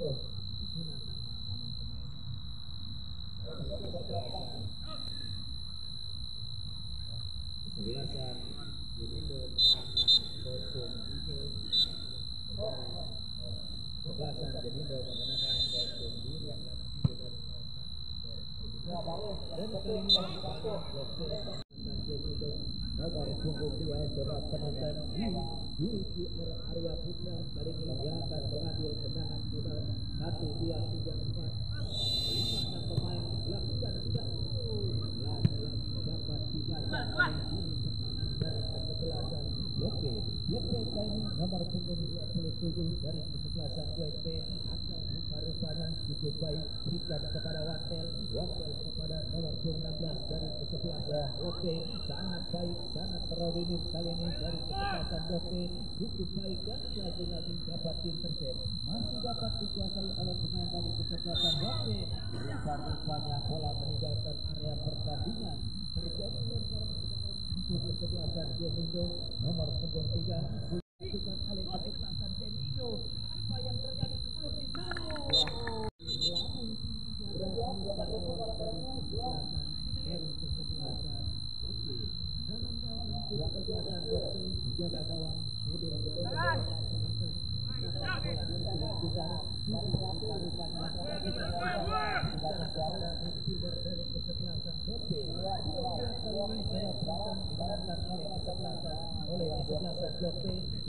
Kesebelasan Jenindo kesebelasan Jenindo menggunakan gawang biru dan Jenindo nomor punggung 2 seorang penonton di area putra kali ini yang akan mengambil tendangan bebas 1, 2, 3, 4 5 pemain lakukan sudah lagi dapat dibaca oleh dari kesebelasan Lope kali ini nomor punggung 27 dari kesebelasan WP akan rupa-rupanya cukup baik berikan kepada Watel kepada nomor punggung 16 dari kesebelasan Lope sangat baik sangat terorinir kali ini dari kesebelasan Lope cukup baik dan lagi-lagi dapat intercept masih dapat dikuasai oleh pemain dari kesebelasan Lope rupa-rupanya bola meninggalkan area pertandingan terjadi lemparan untuk kesebelasan Jenindo nomor punggung 3 dilakukan oleh kesebelasan Jenindo apa yang terjadi sebelum di sana dari kesebelasan Oke dalam gawang untuk kesebelasan Oke dijaga gawang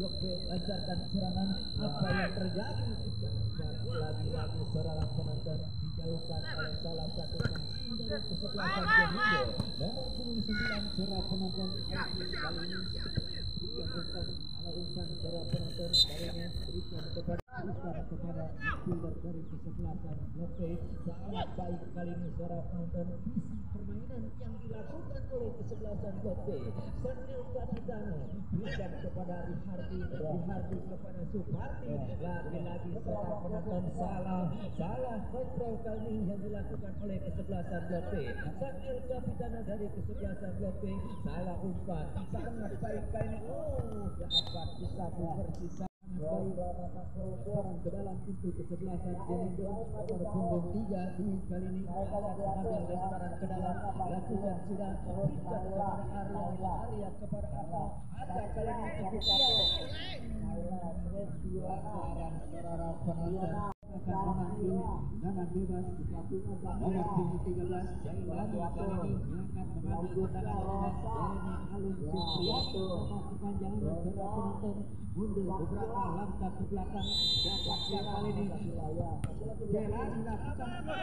Lope lancarkan serangan apa yang terjadi lagi-lagi seorang penonton dijauhkan oleh salah satu dari kesebelasan Jenindo nomor 9 seorang penonton kali ini dijauhkan oleh umpan seorang penonton kali ini berikan kepada midfielder dari kesebelasan Lope sangat baik kali ini seorang penonton visi permainan yang dilakukan oleh kesebelasan Lope Sanil Kapitano berikan kepada Rihardi kepada Suparti lagi-lagi seorang penonton salah kontrol kali ini yang dilakukan oleh kesebelasan Lope Sanil Kapitano dari kesebelasan Lope salah umpan sangat baik kali ini dapat disapu bersisa orang ke dalam pintu kesebelasan Jenindo nomor punggung 3 kali ini akan mengambil lemparan ke dalam lakukan sudah berikan kepada area kepada ada kali ini cukup seorang penonton akan mengambil tendangan bebas nomor punggung 13 Jailani kali ini yang akan mengambil tendangan bebas Alun Supriyato kepanjangan seorang penonton mundur beberapa langkah ke belakang dapat kali ini Jailani lakukan sama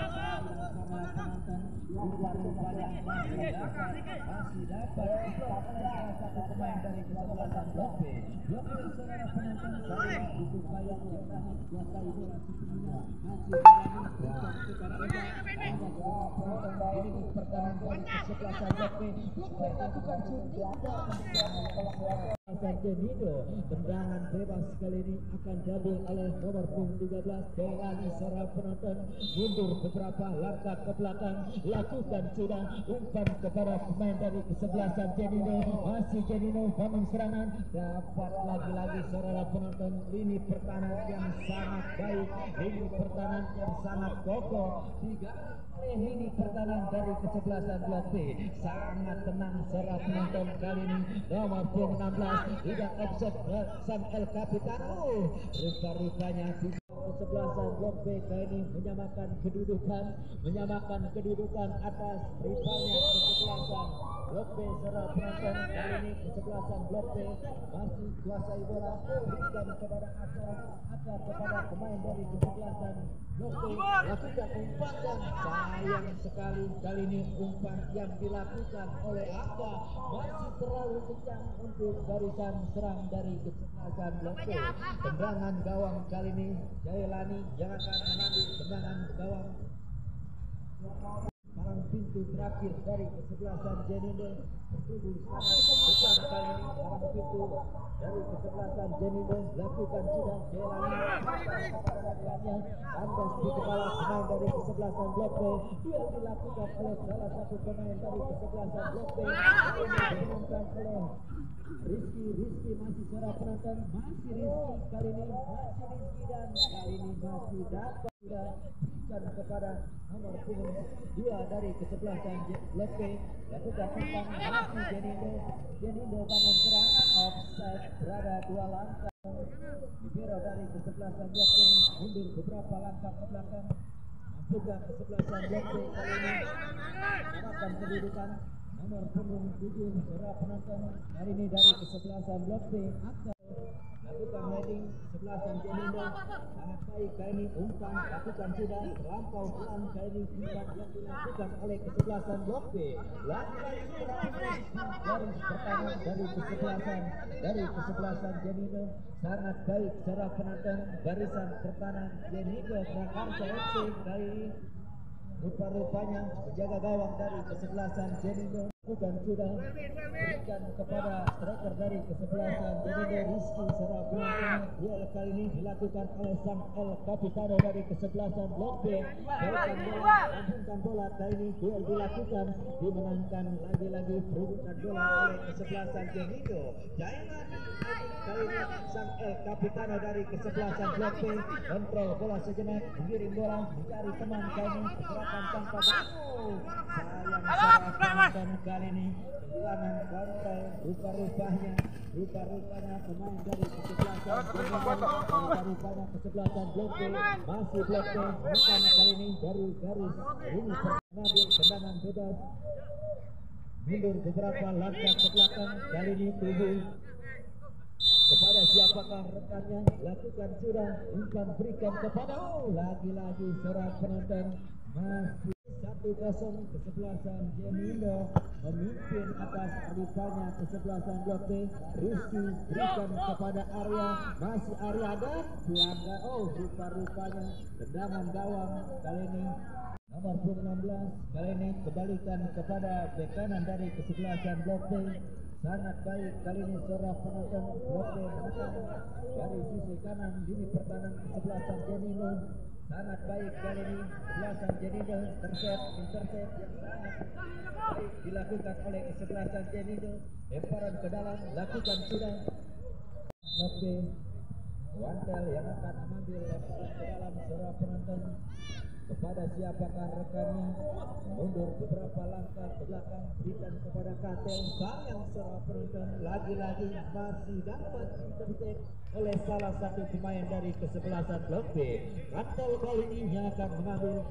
penonton rupa-rupanya masih dapat salah satu pemain dari kesebelasan Lope seorang penonton dari buku kayak yang kuasai bola sebelumnya masih ini pertahanan dari kesebelasan Lope lakukan Jenindo tendangan bebas kali ini akan diambil oleh nomor punggung 13 Jailani seorang penonton mundur beberapa langkah ke belakang lakukan sudah umpan kepada pemain dari kesebelasan Jenindo masih Jenindo bangun serangan dapat lagi-lagi seorang penonton lini pertahanan yang sangat baik lini pertahanan yang sangat kokoh oleh lini pertahanan dari kesebelasan Lope sangat tenang seorang penonton kali ini nomor punggung 16 tidak offset San El Capitano rupa-rupanya kesebelasan Lope kali ini menyamakan kedudukan atas rivalnya kesebelasan Lope seorang penonton kali ini kesebelasan Lope masih kuasai bola berikan kepada Aka kepada pemain dari kesebelasan Lope lakukan umpan dan sayang sekali kali ini umpan yang dilakukan oleh Aka masih terlalu kencang untuk barisan serang dari kesebelasan Lope tendangan gawang kali ini Jailani yang akan mengambil tendangan gawang pintu terakhir dari kesebelasan Jenindo bertubuh sangat besar kali ini. Arah pintu dari kesebelasan Jenindo lakukan sudah Jelani kandas di kepala pemain dari kesebelasan Blok B. Dia dilakukan oleh salah satu pemain dari kesebelasan Blok B. Dimenangkan oleh Rizky masih seorang penonton, masih Rizky kali ini, masih Rizky dan kali ini masih dapat sudah berikan kepada nomor punggung 2 dari kesebelasan Blok B. Lakukan umpan masih Jenindo bangun serangan, offside berada 2 langkah. Libero dari kesebelasan Blok B mundur beberapa langkah ke belakang. Mampukah kesebelasan Blok B kali ini mendapatkan kedudukan nomor punggung 7 seorang penonton hari ini dari kesebelasan Blok B akan lakukan heading kesebelasan Jenindo sangat baik kali ini. Umpan lakukan sudah terlampau pelan kali ini umpan yang dilakukan oleh kesebelasan Blok B. Lakukan garis pertahanan dari kesebelasan Jenindo sangat baik secara penonton. Barisan pertahanan Jenindo Prakarsa FC kali ini rupa-rupanya penjaga gawang dari kesebelasan Jenindo bukan sudah berikan kepada striker dari kesebelasan Jenindo Rizky secara penonton. Duel kali ini dilakukan oleh sang El Capitano dari kesebelasan Blok B. Sambungkan bola kali ini duel dilakukan, dimenangkan lagi-lagi perebutan bola oleh kesebelasan Jenindo. Jangan kali ini sang El Capitano dari kesebelasan Blok B kontrol bola sejenak, mengirim bola mencari teman kali ini gerakan tanpa gol. Sayang secara penonton kali ini kehilangan kontrol. Rupa-rupanya pemain dari kesebelasan rupa-rupanya kesebelasan Blok B masih Blok B bukan kali ini dari garis ini mengambil tendangan bebas mundur beberapa langkah ke belakang. Kali ini tubuh kepada siapakah rekannya, lakukan sudah umpan berikan kepada lagi-lagi seorang penonton. Masih 1-0 kesebelasan Jenindo memimpin atas rupanya kesebelasan Blok B. Rizky berikan kepada Arya, masih Arya dan pelangga. Rupa-rupanya tendangan gawang kali ini nomor 16 kali ini kembalikan kepada bek kanan dari kesebelasan Blok B. Sangat baik kali ini seorang penonton Blok B menekan dari sisi kanan lini pertahanan kesebelasan Jenindo. Sangat baik kali ini kesebelasan Jenindo intercept yang sangat baik dilakukan oleh kesebelasan Jenindo. Lemparan ke dalam lakukan sudah Blok B. Wantel yang akan mengambil lemparan ke dalam seorang penonton kepada siapakah rekannya, mundur beberapa langkah ke belakang berikan kepada Katel. Sayang seorang penonton lagi-lagi masih dapat intercept oleh salah satu pemain dari kesebelasan Blok B. Katel kali ini yang akan mengambil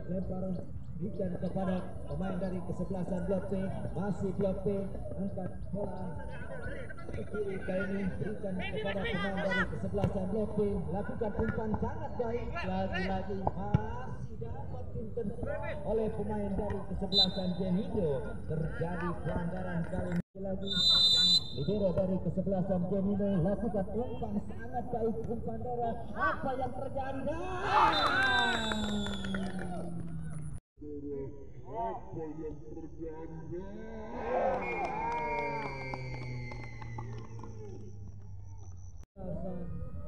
lemparan berikan kepada pemain dari kesebelasan Blok B. Masih Blok B angkat bola ke kiri kali ini berikan kepada pemain dari kesebelasan Blok B. Lakukan umpan sangat baik lagi-lagi masih dapat intercept oleh pemain dari kesebelasan Jenindo. Terjadi pelanggaran kali ini lagi. Libero dari kesebelasan Jenindo lakukan umpan sangat baik, umpan darat. Apa yang terjadi?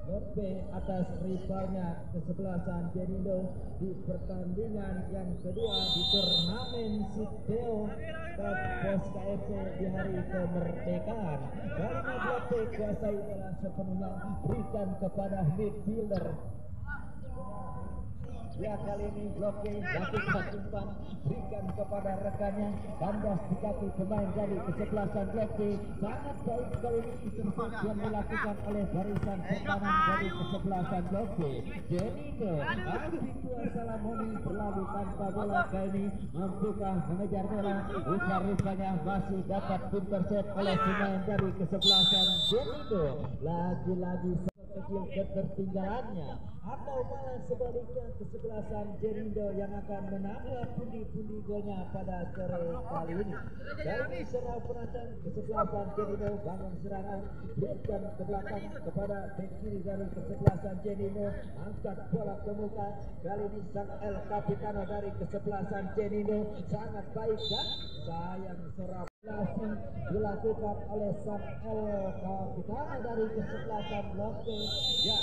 Blok B atas rivalnya kesebelasan Jenindo di pertandingan yang kedua di turnamen Siteo Cup Pos KFC di hari kemerdekaan. Karena Blok B kuasai bola sepenuhnya, berikan kepada midfielder. Ya kali ini Blok B lakukan umpan berikan kepada rekannya, kandas di kaki pemain dari kesebelasan Blok B. Sangat baik kali ini intercept yang dilakukan oleh barisan pertahanan dari kesebelasan Blok B. Jenindo Abitua Salamoni berlalu tanpa bola kali ini, mampukah mengejar bola? Rupa-rupanya masih dapat intercept oleh pemain dari kesebelasan Jenindo. Lagi-lagi kecil ketertinggalannya, atau malah sebaliknya kesebelasan Jerindo yang akan menambah pundi-pundi golnya pada sore kali ini. Dari serang penantang kesebelasan Jerindo bangun serangan, berikan ke belakang kepada bek kiri dari kesebelasan Jerindo, angkat bola ke muka. Kali ini sang El Capitano dari kesebelasan Jerindo sangat baik dan sayang serang dilakukan oleh sang El Capitano dari kesebelasan Lotte. Ya,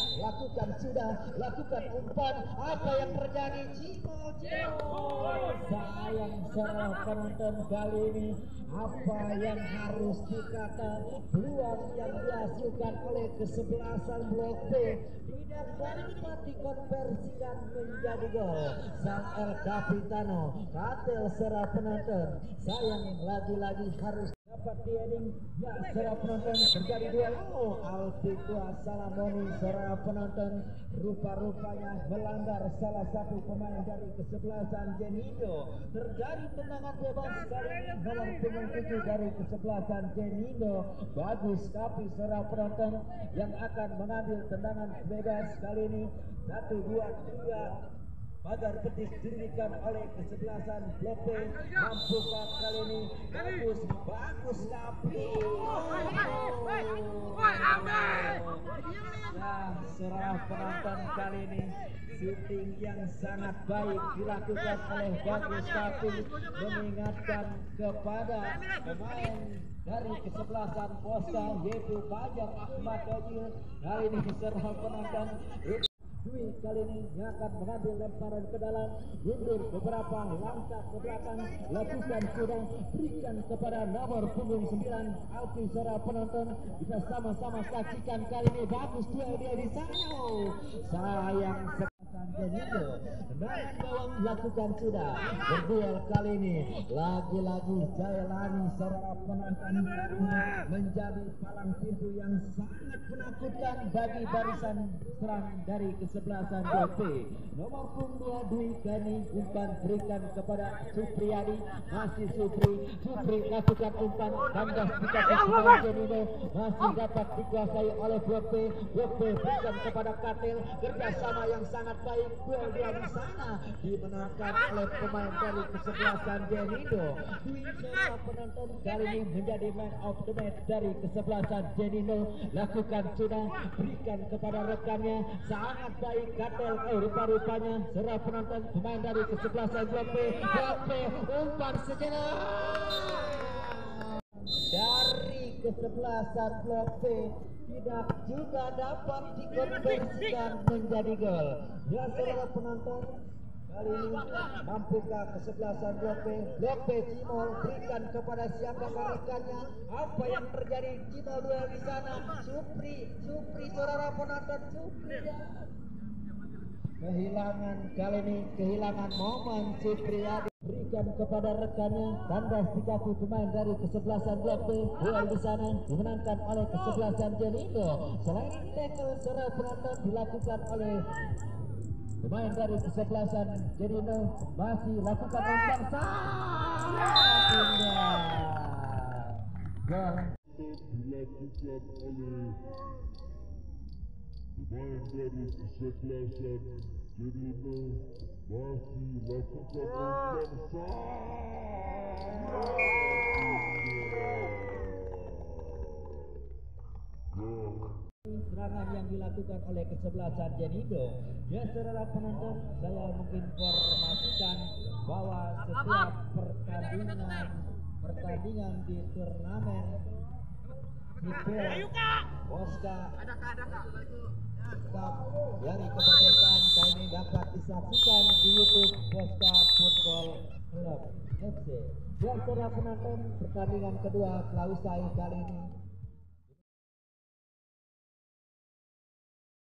lakukan umpan. Apa yang terjadi? Cimol. Sayang serang penonton kali ini. Apa yang harus dikata, peluang yang dihasilkan oleh kesebelasan Blok B tidak dapat dikonversikan menjadi gol. Sang El Capitano katel serang penonton. Sayang lagi-lagi harus dapat di-heading. Ya, serang penonton terjadi duel. Alpitua Salamoni serang penonton rupa-rupanya melanggar salah satu pemain dari kesebelasan Jenindo. Terjadi tendangan bebas kali ini nomor punggung 7 dari kesebelasan Jenindo. Bagus, tapi serang penonton yang akan mengambil tendangan bebas kali ini. 1, 2, 3 pagar petis dirikan oleh kesebelasan Blok B. Mampukah kali ini? Bagus tapi serang penonton kali ini shooting yang sangat baik dilakukan oleh Bagus tapi mengingatkan kepada pemain dari kesebelasan Poska yaitu Fajar Ahmad Ojil. Kali ini serang penonton Dwi kali ini yang akan mengambil lemparan ke dalam, mundur beberapa langkah ke belakang, lakukan sudah, berikan kepada nomor punggung 9 Alfi. Serang penonton kita sama-sama saksikan kali ini. Bagus duel dia di sana. Sayang Jenindo tendangan bawang lakukan sudah, berduel kali ini lagi-lagi Jailani serang penonton menjadi palang pintu yang sangat menakutkan bagi barisan serang dari kesebelasan Blok B. Nomor punggung 2 Dwi Gani umpan berikan kepada Supriyadi, masih Supri lakukan umpan kandas dikasih kepada Jenindo, masih dapat dikuasai oleh Blok B. Blok B berikan kepada Katel, kerjasama yang sangat baik. Duel dia di sana dimenangkan oleh pemain dari kesebelasan Jenindo. Dwi serang penonton kali ini menjadi man of the match dari kesebelasan Jenindo. Lakukan sudah, berikan kepada rekannya, sangat baik Katel. Rupa-rupanya serang penonton pemain dari kesebelasan Blok B. Umpan sejenak dari kesebelasan Blok B tidak juga dapat dikonversikan menjadi gol. Ya, saudara penonton, kali ini mampukah kesebelasan Blok B? Blok B Cimol berikan kepada siapa rekannya. Apa yang terjadi? Cimol duel di sana. Supri saudara penonton, Supri kehilangan momen. Supriyadi berikan kepada rekannya, kandas dikasih pemain dari kesebelasan Blok B. Duel di sana dimenangkan oleh kesebelasan Jenindo. Selain tackle serang penonton dilakukan oleh pemain dari kesebelasan Jenindo, masih lakukan umpan gol dilakukan oleh pemain dari kesebelasan Jenindo, masih lakukan umpan serangan yang dilakukan oleh kesebelasan Jenindo. Ya, saudara penonton, saya menginformasikan bahwa setiap pertandingan di turnamen Poska dari kemerdekaan kali ini dapat disaksikan di YouTube Poska Football Club FC. Ya, saudara penonton, pertandingan kedua telah usai kali ini.